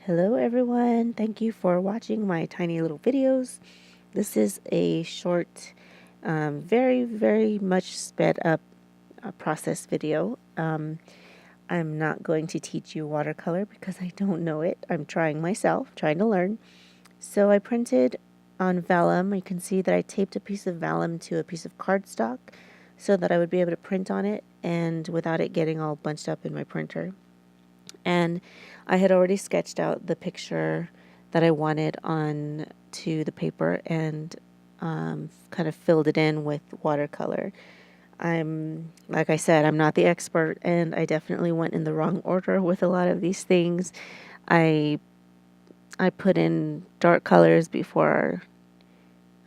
Hello everyone, thank you for watching my tiny little videos. This is a short, very much sped up process video. I'm not going to teach you watercolor because I don't know it. I'm trying myself, trying to learn. So I printed on vellum. You can see that I taped a piece of vellum to a piece of cardstock so that I would be able to print on it and without it getting all bunched up in my printer. And I had already sketched out the picture that I wanted on to the paper and kind of filled it in with watercolor. Like I said, I'm not the expert, and I definitely went in the wrong order with a lot of these things. I I put in dark colors before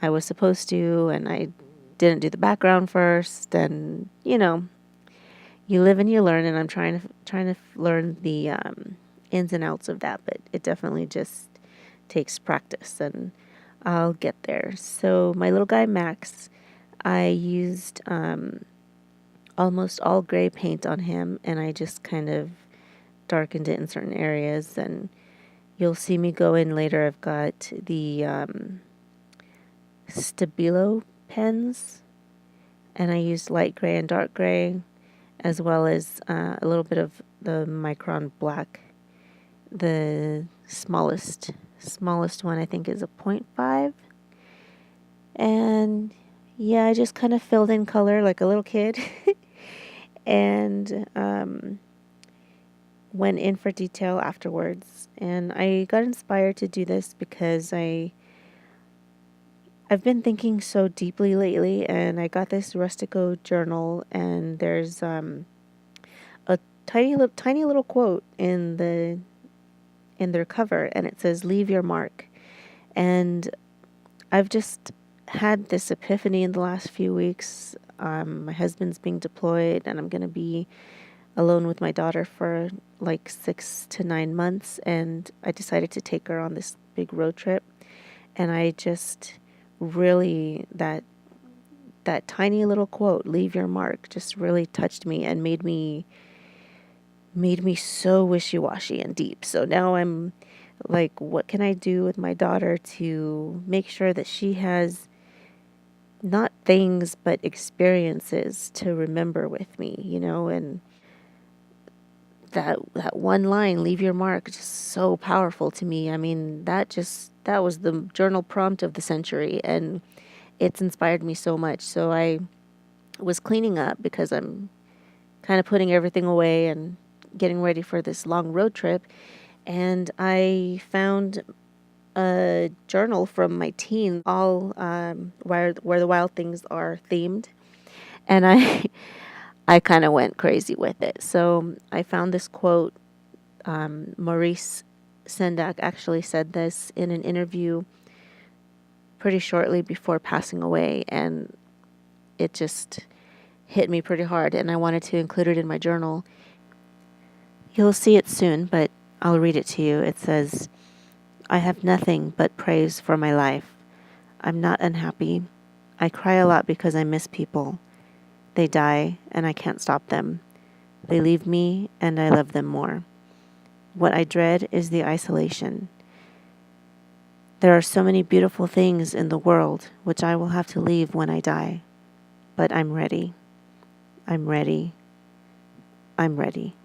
I was supposed to, and I didn't do the background first, and you live and you learn, and I'm trying to learn the ins and outs of that, but it definitely just takes practice, and I'll get there. So my little guy Max, I used almost all gray paint on him, and I just kind of darkened it in certain areas, and you'll see me go in later. I've got the Stabilo pens, and I used light gray and dark gray, as well as a little bit of the Micron black. The smallest one I think is a 0.5. And yeah, I just kind of filled in color like a little kid and went in for detail afterwards. And I got inspired to do this because I've been thinking so deeply lately, and I got this Rustico journal, and there's a tiny little quote in their cover, and it says, "Leave your mark." And I've just had this epiphany in the last few weeks. My husband's being deployed, and I'm going to be alone with my daughter for like 6 to 9 months, and I decided to take her on this big road trip. And I just really, that tiny little quote, "Leave your mark," just really touched me and made me so wishy-washy and deep. So now I'm like, what can I do with my daughter to make sure that she has not things but experiences to remember with me, and that one line, "Leave your mark," just so powerful to me. I mean, that was the journal prompt of the century, and it's inspired me so much. So I was cleaning up because I'm kind of putting everything away and getting ready for this long road trip, and I found a journal from my teen, all where the wild things are themed, and I I kind of went crazy with it. So I found this quote. Maurice Sendak actually said this in an interview pretty shortly before passing away, and it just hit me pretty hard, and I wanted to include it in my journal. You'll see it soon, but I'll read it to you. It says, "I have nothing but praise for my life. I'm not unhappy. I cry a lot because I miss people. They die, and I can't stop them. They leave me, and I love them more. What I dread is the isolation. There are so many beautiful things in the world which I will have to leave when I die. But I'm ready. I'm ready. I'm ready."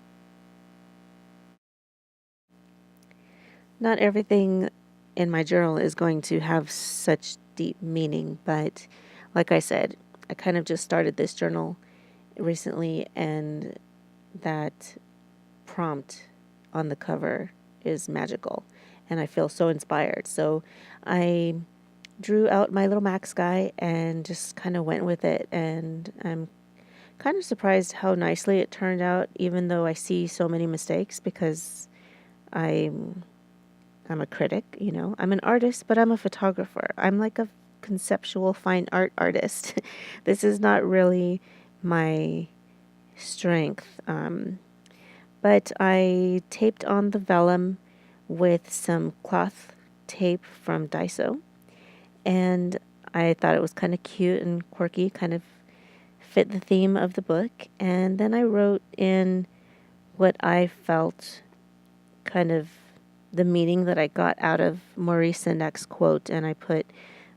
Not everything in my journal is going to have such deep meaning, but like I said, I kind of just started this journal recently, and that prompt on the cover is magical, and I feel so inspired. So I drew out my little Max guy and just kind of went with it, and I'm kind of surprised how nicely it turned out, even though I see so many mistakes, because I'm a critic, I'm an artist, but I'm a photographer. I'm like a conceptual fine art artist. This is not really my strength. But I taped on the vellum with some cloth tape from Daiso, and I thought it was kind of cute and quirky, kind of fit the theme of the book. And then I wrote in what I felt kind of the meaning that I got out of Maurice Sendak's quote, and I put,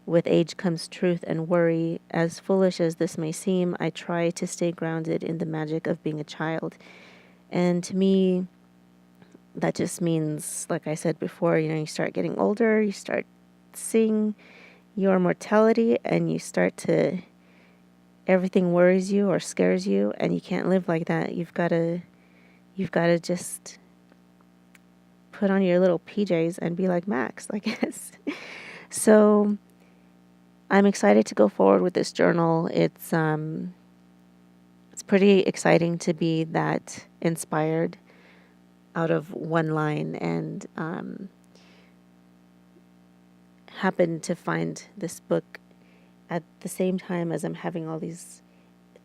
"With age comes truth and worry. As foolish as this may seem, I try to stay grounded in the magic of being a child." And to me, that just means, like I said before, you start getting older, you start seeing your mortality, and you start to, everything worries you or scares you, and you can't live like that. You've got to just put on your little PJs and be like Max, I guess. So I'm excited to go forward with this journal. It's pretty exciting to be that inspired out of one line, and happened to find this book at the same time as I'm having all these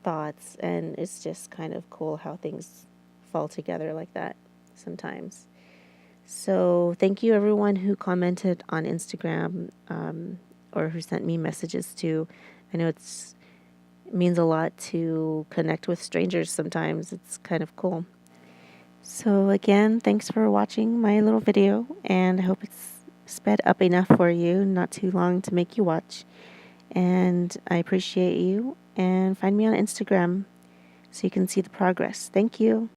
thoughts, and it's just kind of cool how things fall together like that sometimes. So thank you everyone who commented on Instagram, or who sent me messages too. I know it means a lot to connect with strangers sometimes. It's kind of cool. So again, thanks for watching my little video, and I hope it's sped up enough for you, not too long to make you watch. And I appreciate you, and find me on Instagram so you can see the progress. Thank you.